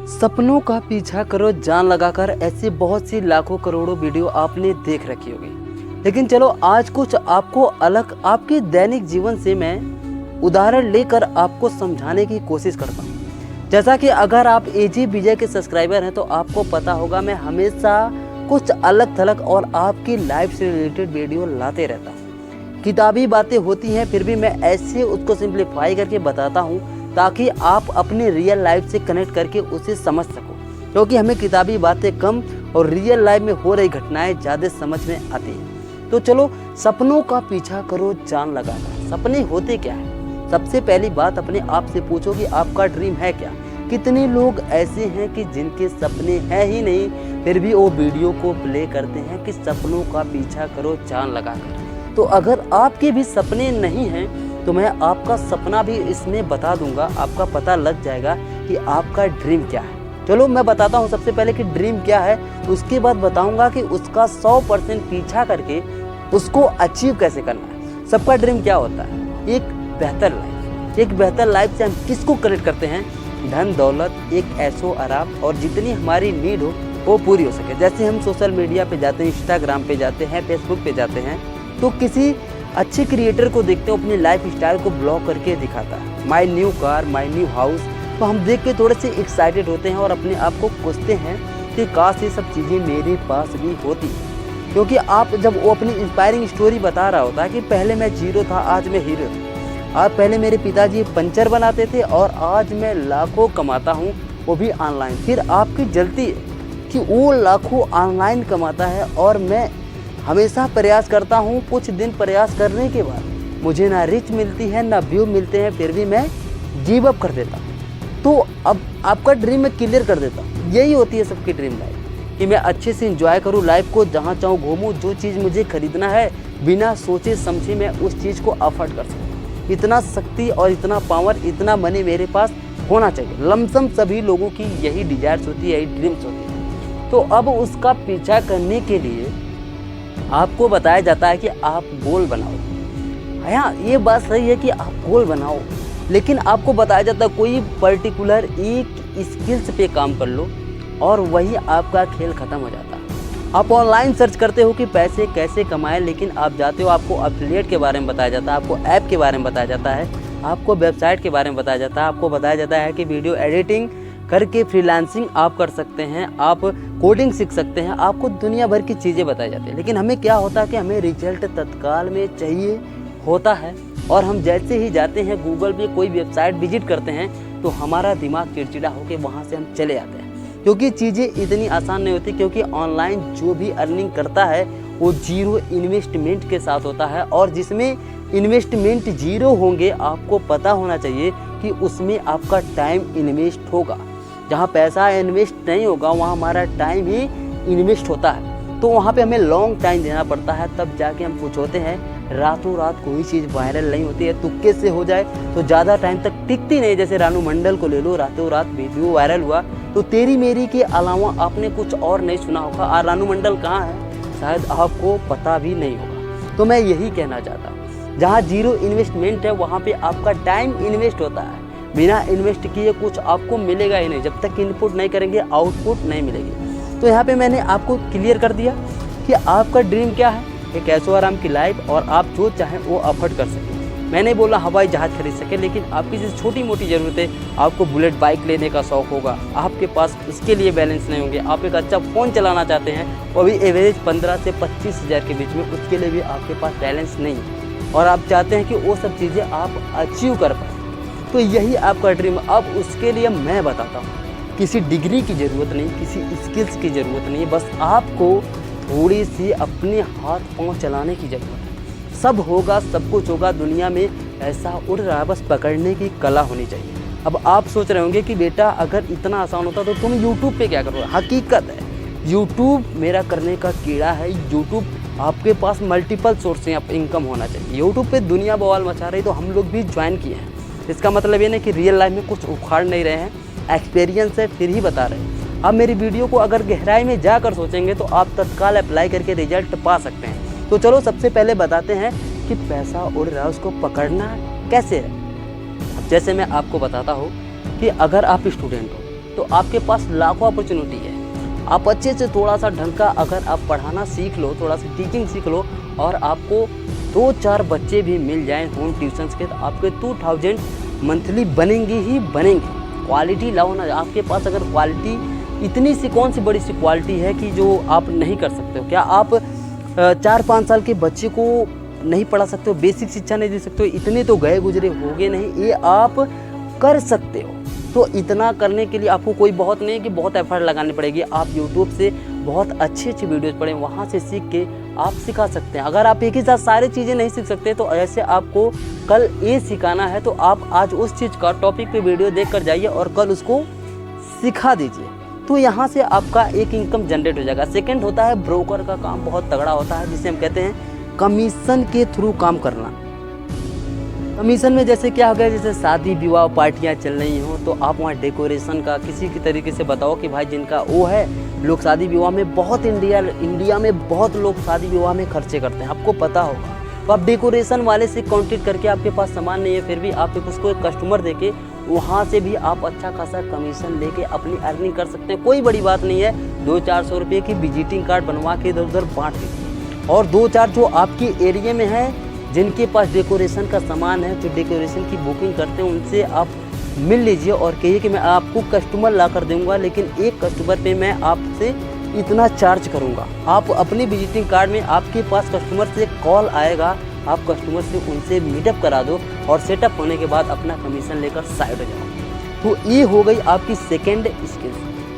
सपनों का पीछा करो जान लगाकर, ऐसी बहुत सी लाखों करोड़ों वीडियो आपने देख रखी होगी। लेकिन चलो आज कुछ आपको अलग आपके दैनिक जीवन से मैं उदाहरण लेकर आपको समझाने की कोशिश करता हूँ। जैसा कि अगर आप एजी विजय के सब्सक्राइबर हैं तो आपको पता होगा मैं हमेशा कुछ अलग थलग और आपकी लाइफ से रिलेटेड वीडियो लाते रहता हूँ। किताबी बातें होती हैं फिर भी मैं ऐसे उसको सिंप्लीफाई करके बताता हूँ ताकि आप अपने रियल लाइफ से कनेक्ट करके उसे समझ सको, क्योंकि हमें किताबी बातें कम और रियल लाइफ में हो रही घटनाएं ज़्यादा समझ में आती हैं। तो चलो सपनों का पीछा करो जान लगाकर। सपने होते क्या है? सबसे पहली बात अपने आप से पूछो कि आपका ड्रीम है क्या। कितने लोग ऐसे हैं कि जिनके सपने हैं ही नहीं फिर भी वो वीडियो को प्ले करते हैं कि सपनों का पीछा करो जान लगाकर। तो अगर आपके भी सपने नहीं हैं तो मैं आपका सपना भी इसमें बता दूंगा, आपका पता लग जाएगा कि आपका ड्रीम क्या है। चलो मैं बताता हूँ सबसे पहले कि ड्रीम क्या है, उसके बाद बताऊंगा कि उसका 100% पीछा करके उसको अचीव कैसे करना है। सबका ड्रीम क्या होता है? एक बेहतर लाइफ। एक बेहतर लाइफ से हम किसको कनेक्ट करते हैं? धन दौलत, एक ऐशो आराम और जितनी हमारी नीड हो वो पूरी हो सके। जैसे हम सोशल मीडिया पे जाते हैं, इंस्टाग्राम पे जाते हैं, फेसबुक पे जाते हैं, तो किसी अच्छे क्रिएटर को देखते हो अपनी लाइफ स्टाइल को ब्लॉग करके दिखाता है, my new car, my new house. तो हम देख के थोड़े से एक्साइटेड होते हैं और अपने आप को पूछते हैं कि काश ये सब चीज़ें मेरे पास भी होती। क्योंकि आप जब वो अपनी इंस्पायरिंग स्टोरी बता रहा होता है कि पहले मैं जीरो था आज मैं हीरो था, आज पहले मेरे पिताजी पंचर बनाते थे और आज मैं लाखों कमाता हूँ, वो भी ऑनलाइन। फिर आपकी जलती है कि वो लाखों ऑनलाइन कमाता है और मैं हमेशा प्रयास करता हूँ। कुछ दिन प्रयास करने के बाद मुझे ना रिच मिलती है ना व्यू मिलते हैं, फिर भी मैं गिव अप कर देता हूँ। तो अब आपका ड्रीम मैं क्लियर कर देता हूँ। यही होती है सबकी ड्रीम लाइफ कि मैं अच्छे से एंजॉय करूँ लाइफ को, जहाँ चाहूँ घूमूँ, जो चीज़ मुझे खरीदना है बिना सोचे समझे मैं उस चीज़ को अफोर्ड कर सकूँ। इतना शक्ति और इतना पावर, इतना मनी मेरे पास होना चाहिए। लमसम सभी लोगों की यही डिजायर्स होती है, यही ड्रीम्स होती है। तो अब उसका पीछा करने के लिए आपको बताया जाता है कि आप गोल बनाओ। हाँ, ये बात सही है कि आप गोल बनाओ, लेकिन आपको बताया जाता है कोई पर्टिकुलर एक स्किल्स पे काम कर लो और वही आपका खेल ख़त्म हो जाता है। आप ऑनलाइन सर्च करते हो कि पैसे कैसे कमाएं, लेकिन आप जाते हो आपको एफिलिएट के बारे में बताया जाता है, आपको ऐप के बारे में बताया जाता है, आपको वेबसाइट के बारे में बताया जाता है, आपको बताया जाता है कि वीडियो एडिटिंग करके फ्रीलांसिंग आप कर सकते हैं, आप कोडिंग सीख सकते हैं, आपको दुनिया भर की चीज़ें बताई जाती हैं। लेकिन हमें क्या होता है कि हमें रिजल्ट तत्काल में चाहिए होता है और हम जैसे ही जाते हैं गूगल पे कोई वेबसाइट विजिट करते हैं तो हमारा दिमाग चिड़चिड़ा होकर वहाँ से हम चले जाते हैं, क्योंकि चीज़ें इतनी आसान नहीं होती। क्योंकि ऑनलाइन जो भी अर्निंग करता है वो जीरो इन्वेस्टमेंट के साथ होता है, और जिसमें इन्वेस्टमेंट जीरो होंगे आपको पता होना चाहिए कि उसमें आपका टाइम इन्वेस्ट होगा। जहाँ पैसा इन्वेस्ट नहीं होगा वहाँ हमारा टाइम ही इन्वेस्ट होता है। तो वहाँ पे हमें लॉन्ग टाइम देना पड़ता है, तब जाके हम कुछ होते हैं। रातों रात कोई चीज़ वायरल नहीं होती है, तुक्के से हो जाए तो ज़्यादा टाइम तक टिकती नहीं। जैसे रानू मंडल को ले लो, रातों रात वीडियो वायरल हुआ तो तेरी मेरी के अलावा आपने कुछ और नहीं सुना होगा। और रानू मंडल कहाँ है शायद आपको पता भी नहीं होगा। तो मैं यही कहना चाहता हूँ, जहाँ जीरो इन्वेस्टमेंट है वहाँ पर आपका टाइम इन्वेस्ट होता है। बिना इन्वेस्ट किए कुछ आपको मिलेगा ही नहीं। जब तक इनपुट नहीं करेंगे आउटपुट नहीं मिलेगी। तो यहाँ पे मैंने आपको क्लियर कर दिया कि आपका ड्रीम क्या है, एक ऐशो आराम की लाइफ, और आप जो चाहें वो अफोर्ड कर सकें। मैंने बोला हवाई जहाज़ खरीद सके, लेकिन आपकी जो छोटी मोटी ज़रूरतें, आपको बुलेट बाइक लेने का शौक़ होगा, आपके पास उसके लिए बैलेंस नहीं होंगे, आप एक अच्छा फ़ोन चलाना चाहते हैं वो भी एवरेज 15 से 25 हज़ार के बीच में, उसके लिए भी आपके पास बैलेंस नहीं है, और आप चाहते हैं कि वो सब चीज़ें आप अचीव कर पाएँ, तो यही आपका ड्रीम। अब उसके लिए मैं बताता हूँ, किसी डिग्री की ज़रूरत नहीं, किसी स्किल्स की ज़रूरत नहीं, बस आपको थोड़ी सी अपने हाथ पांव चलाने की ज़रूरत है। सब होगा, सब कुछ होगा। दुनिया में ऐसा उड़ रहा है, बस पकड़ने की कला होनी चाहिए। अब आप सोच रहे होंगे कि बेटा अगर इतना आसान होता तो तुम यूट्यूब पे क्या करोगे। हकीकत है यूट्यूब मेरा करने का कीड़ा है। यूट्यूब आपके पास मल्टीपल सोर्स से इनकम होना चाहिए। यूट्यूब पे दुनिया बवाल मचा रही तो हम लोग भी ज्वाइन किए हैं। इसका मतलब ये नहीं कि रियल लाइफ में कुछ उखाड़ नहीं रहे हैं, एक्सपीरियंस है फिर ही बता रहे हैं। अब मेरी वीडियो को अगर गहराई में जाकर सोचेंगे तो आप तत्काल अप्लाई करके रिजल्ट पा सकते हैं। तो चलो सबसे पहले बताते हैं कि पैसा उड़ रहा है उसको पकड़ना कैसे है। अब जैसे मैं आपको बताता हूँ कि अगर आप स्टूडेंट हो तो आपके पास लाखों अपॉर्चुनिटी है। आप अच्छे से थोड़ा सा ढंग का अगर आप पढ़ाना सीख लो, थोड़ा सा टीचिंग सीख लो और आपको 2-4 बच्चे भी मिल जाएं होम ट्यूशन्स के, तो आपके 2000 मंथली बनेंगे ही बनेंगे। क्वालिटी लाओ ना, आपके पास अगर क्वालिटी इतनी सी कौन सी बड़ी सी क्वालिटी है कि जो आप नहीं कर सकते हो? क्या आप 4-5 साल के बच्चे को नहीं पढ़ा सकते हो, बेसिक शिक्षा नहीं दे सकते हो? इतने तो गए गुजरे होगे नहीं, ये आप कर सकते हो। तो इतना करने के लिए आपको कोई बहुत नहीं है कि बहुत एफर्ट लगानी पड़ेगी। आप यूट्यूब से बहुत अच्छी अच्छी वीडियोज़ पढ़ें, वहाँ से सीख के आप सिखा सकते हैं। अगर आप एक ही साथ सारी चीज़ें नहीं सीख सकते तो ऐसे आपको कल ये सिखाना है तो आप आज उस चीज़ का टॉपिक पे वीडियो देख कर जाइए और कल उसको सिखा दीजिए, तो यहाँ से आपका एक इनकम जनरेट हो जाएगा। सेकंड होता है ब्रोकर का काम, बहुत तगड़ा होता है, जिसे हम कहते हैं कमीशन के थ्रू काम करना। कमीशन में जैसे क्या हो गया, जैसे शादी विवाह पार्टियां चल रही हो तो आप वहाँ डेकोरेशन का किसी की तरीके से बताओ कि भाई जिनका वो है, लोग शादी विवाह में बहुत इंडिया में बहुत लोग शादी विवाह में खर्चे करते हैं, आपको पता होगा। तो आप डेकोरेशन वाले से कॉन्टेक्ट करके, आपके पास सामान नहीं है फिर भी आप उसको एक कस्टमर देके वहाँ से भी आप अच्छा खासा कमीशन लेके अपनी अर्निंग कर सकते हैं। कोई बड़ी बात नहीं है, 200-400 रुपये की विजिटिंग कार्ड बनवा के इधर उधर बांट दीजिए। और 2-4 जो आपके एरिया में है, जिनके पास डेकोरेशन का सामान है, जो डेकोरेशन की बुकिंग करते हैं, उनसे आप मिल लीजिए और कहिए कि मैं आपको कस्टमर ला कर दूँगा, लेकिन एक कस्टमर पे मैं आपसे इतना चार्ज करूँगा। आप अपनी विजिटिंग कार्ड में आपके पास कस्टमर से कॉल आएगा, आप कस्टमर से उनसे मीटअप करा दो और सेटअप होने के बाद अपना कमीशन लेकर साइड हो जाओ। तो ये हो गई आपकी सेकेंड स्किल।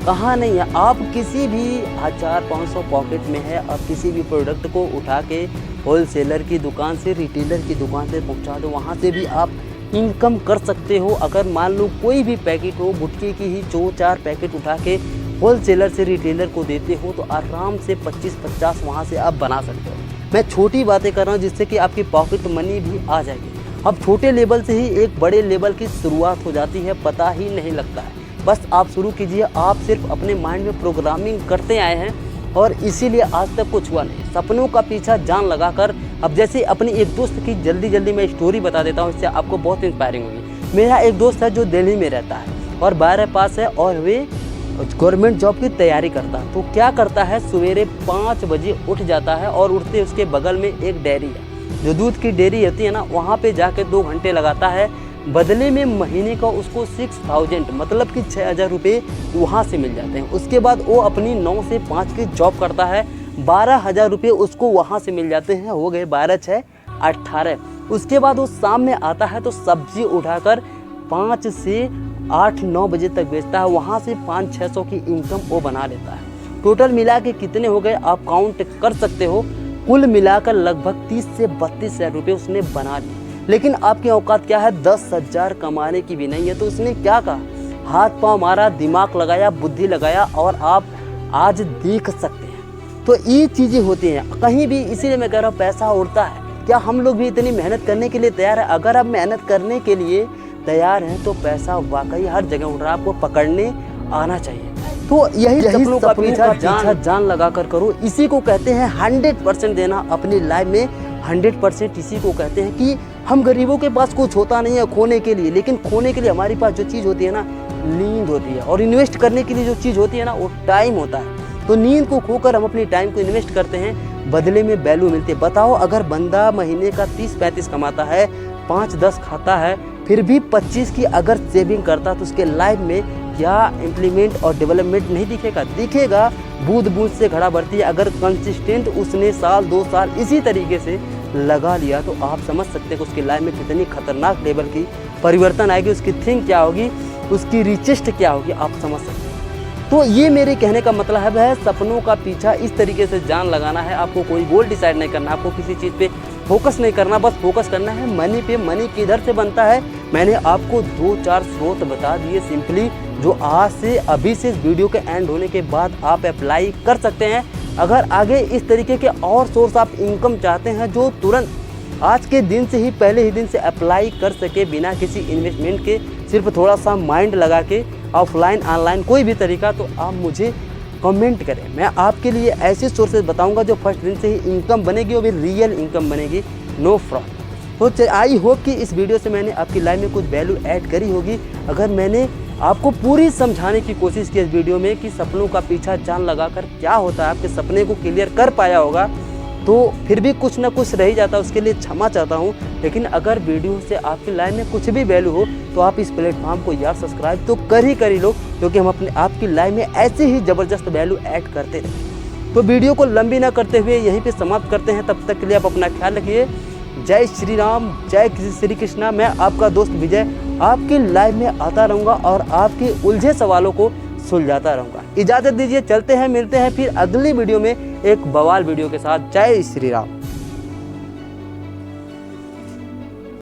कहाँ नहीं है, आप किसी भी 1000-500 पॉकेट में है, आप किसी भी प्रोडक्ट को उठा के होलसेलर की दुकान से रिटेलर की दुकान से पहुंचा दो, वहाँ से भी आप इनकम कर सकते हो। अगर मान लो कोई भी पैकेट हो, गुटखे की ही 2-4 पैकेट उठा के होलसेलर से रिटेलर को देते हो तो आराम से 25-50 वहाँ से आप बना सकते हो। मैं छोटी बातें कर रहा हूँ जिससे कि आपकी पॉकेट मनी भी आ जाएगी। अब छोटे लेवल से ही एक बड़े लेवल की शुरुआत हो जाती है, पता ही नहीं लगता है। बस आप शुरू कीजिए, आप सिर्फ अपने माइंड में प्रोग्रामिंग करते आए हैं और इसीलिए आज तक कुछ हुआ नहीं। सपनों का पीछा जान लगाकर, अब जैसे अपनी एक दोस्त की जल्दी मैं स्टोरी बता देता हूँ, इससे आपको बहुत इंस्पायरिंग होगी। मेरा एक दोस्त है जो दिल्ली में रहता है और 12 पास है और वे गवर्नमेंट जॉब की तैयारी करता है। तो क्या करता है, सवेरे 5 बजे उठ जाता है और उठते उसके बगल में एक डेयरी है, जो दूध की डेयरी होती है ना, वहाँ पे जाके 2 घंटे लगाता है। बदले में महीने का उसको 6000 मतलब कि 6000 रुपये वहाँ से मिल जाते हैं। उसके बाद वो अपनी 9 से 5 की जॉब करता है, 12000 रुपये उसको वहाँ से मिल जाते हैं। हो गए 12-6-18। उसके बाद वो शाम में आता है तो सब्जी उठाकर 5 से 8-9 बजे तक बेचता है, वहाँ से 500-600 की इनकम वो बना लेता है। टोटल मिला के कितने हो गए आप काउंट कर सकते हो, कुल मिलाकर लगभग 30 से 32 हज़ार रुपये उसने बना लिए। लेकिन आपकी औकात क्या है, 10,000 कमाने की भी नहीं है। तो उसने क्या कहा, हाथ पांव मारा, दिमाग लगाया, बुद्धि लगाया और आप आज देख सकते हैं। तो ये चीज़ें होती हैं कहीं भी, इसीलिए मैं कह रहा हूँ पैसा उड़ता है। क्या हम लोग भी इतनी मेहनत करने के लिए तैयार है? अगर आप मेहनत करने के लिए तैयार हैं तो पैसा वाकई हर जगह उड़ रहा है, आपको पकड़ने आना चाहिए। तो यही सपनों का पीछा जान लगा कर करो। इसी को कहते हैं 100% देना अपनी लाइफ में। 100% इसी को कहते हैं कि हम गरीबों के पास कुछ होता नहीं है खोने के लिए, लेकिन खोने के लिए हमारे पास जो चीज़ होती है ना, नींद होती है। और इन्वेस्ट करने के लिए जो चीज़ होती है ना, वो टाइम होता है। तो नींद को खोकर हम अपनी टाइम को इन्वेस्ट करते हैं, बदले में वैल्यू मिलती है। बताओ, अगर बंदा महीने का 30-35 कमाता है, 5-10 खाता है, फिर भी 25 की अगर सेविंग करता तो उसके लाइफ में क्या इम्प्लीमेंट और डेवलपमेंट नहीं दिखेगा? दिखेगा। बूंद बूंद से घड़ा भरती है। अगर कंसिस्टेंट उसने 1-2 साल इसी तरीके से लगा लिया तो आप समझ सकते हैं कि उसकी लाइफ में कितनी खतरनाक लेवल की परिवर्तन आएगी, उसकी थिंक क्या होगी, उसकी रिचेस्ट क्या होगी, आप समझ सकते हैं। तो ये मेरे कहने का मतलब है, सपनों का पीछा इस तरीके से जान लगाना है। आपको कोई गोल डिसाइड नहीं करना, आपको किसी चीज़ पे फोकस नहीं करना, बस फोकस करना है मनी पे। मनी किधर से बनता है, मैंने आपको 2-4 स्रोत बता दिए सिंपली, जो आज से अभी से इस वीडियो के एंड होने के बाद आप अप्लाई कर सकते हैं। अगर आगे इस तरीके के और सोर्स आप इनकम चाहते हैं जो तुरंत आज के दिन से ही, पहले ही दिन से अप्लाई कर सके बिना किसी इन्वेस्टमेंट के, सिर्फ थोड़ा सा माइंड लगा के, ऑफलाइन ऑनलाइन कोई भी तरीका, तो आप मुझे कमेंट करें। मैं आपके लिए ऐसे सोर्सेज बताऊंगा जो फर्स्ट दिन से ही इनकम बनेगी, वो भी रियल इनकम बनेगी, नो फ्रॉड। तो आई होप कि इस वीडियो से मैंने आपकी लाइफ में कुछ वैल्यू ऐड करी होगी। अगर मैंने आपको पूरी समझाने की कोशिश की इस वीडियो में कि सपनों का पीछा जान लगाकर क्या होता है। आपके सपने को क्लियर कर पाया होगा तो फिर भी कुछ ना कुछ रह ही जाता है, उसके लिए क्षमा चाहता हूँ। लेकिन अगर वीडियो से आपकी लाइफ में कुछ भी वैल्यू हो तो आप इस प्लेटफॉर्म को यार सब्सक्राइब तो कर ही लो, क्योंकि हम अपने आपकी लाइफ में ऐसे ही ज़बरदस्त वैल्यू ऐड करते रहें। तो वीडियो को लंबी ना करते हुए यहीं पे समाप्त करते हैं। तब तक के लिए आप अपना ख्याल रखिए। जय श्री राम, जय श्री कृष्णा। मैं आपका दोस्त विजय आपकी लाइफ में आता रहूँगा और आपके उलझे सवालों को सुलझाता रहूँगा। इजाज़त दीजिए, चलते हैं, मिलते हैं फिर अगली वीडियो में एक बवाल वीडियो के साथ। जय श्री राम।